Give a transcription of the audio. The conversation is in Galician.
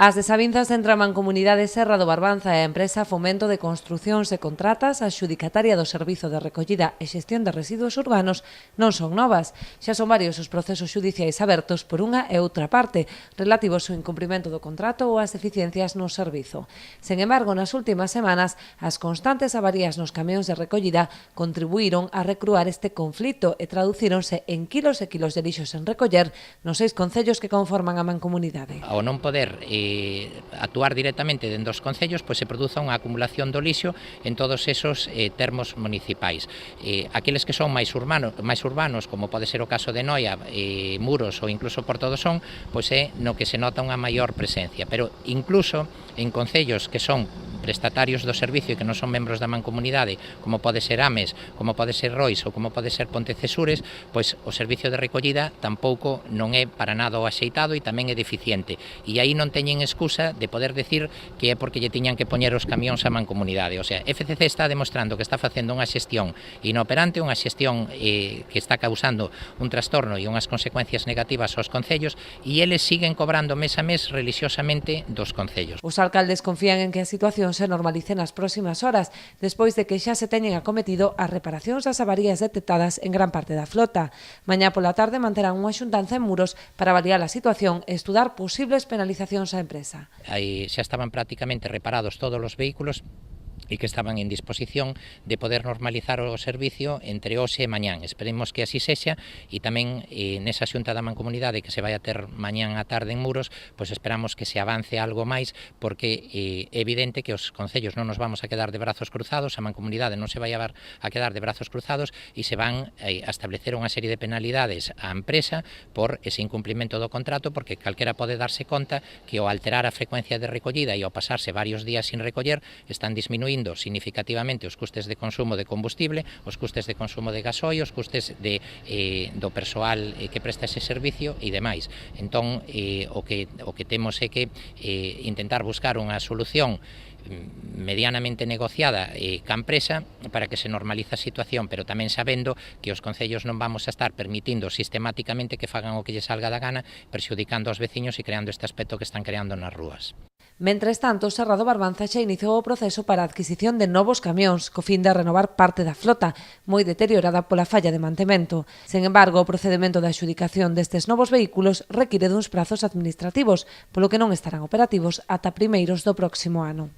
As desavinzas entre a Mancomunidade Serra do Barbanza e a empresa Fomento de Construcións e Contratas, adxudicataria do Servizo de Recollida e Xestión de Residuos Urbanos, non son novas. Xa son varios os procesos xudiciais abertos por unha e outra parte, relativos ao incumprimento do contrato ou ás deficiencias no servizo. Sen embargo, nas últimas semanas, as constantes avarías nos camións de recollida contribuíron a recruar este conflito e traducíronse en kilos e kilos de lixo sen recoller nos 6 concellos que conforman a Mancomunidade. Ao non poder actuar directamente dentro dos concellos, pois se produza unha acumulación do lixo en todos esos termos municipais. Aqueles que son máis urbanos, como pode ser o caso de Noia, Muros ou incluso Portodosón, pois é no que se nota unha maior presencia, pero incluso en concellos que son prestatarios do servicio e que non son membros da Mancomunidade, como pode ser Ames, como pode ser Rois ou como pode ser Pontecesures, pois o servicio de recollida tampouco non é para nada o axeitado e tamén é deficiente. E aí non teñen excusa de poder decir que é porque lle tiñan que poñer os camións á Mancomunidade. O sea, FCC está demostrando que está facendo unha xestión inoperante, unha xestión que está causando un trastorno e unhas consecuencias negativas aos concellos, e eles siguen cobrando mes a mes religiosamente dos concellos. Os alcaldes confían en que a situación se normalice nas próximas horas, despois de que xa se teñen acometido as reparacións das avarías detectadas en gran parte da flota. Mañá pola tarde manterán unha xuntanza en Muros para avaliar a situación e estudar posibles penalizacións á empresa. Aí xa estaban prácticamente reparados todos os vehículos e que estaban en disposición de poder normalizar o servicio entre hoxe e mañán. Esperemos que así sexa, e tamén nesa xunta da Mancomunidade que se vai a ter mañán á tarde en Muros, pois esperamos que se avance algo máis, porque é evidente que os concellos non nos vamos a quedar de brazos cruzados, a Mancomunidade non se vai a quedar de brazos cruzados, e se van a establecer unha serie de penalidades á empresa por ese incumprimento do contrato, porque calquera pode darse conta que ao alterar a frecuencia de recollida e ao pasarse varios días sin recoller, están disminuindo significativamente os custes de consumo de combustible, os custes de consumo de gasoil, os custes do persoal que presta ese servicio e demais. Entón, o que temos é que intentar buscar unha solución medianamente negociada ca empresa para que se normalice a situación, pero tamén sabendo que os concellos non vamos a estar permitindo sistemáticamente que fagan o que lle salga da gana, perxudicando aos veciños e creando este aspecto que están creando nas rúas. Mentres tanto, Serra do Barbanza xa iniciou o proceso para a adquisición de novos camións, co fin de renovar parte da flota, moi deteriorada pola falla de mantemento. Sen embargo, o procedemento de adxudicación destes novos vehículos require duns prazos administrativos, polo que non estarán operativos ata primeiros do próximo ano.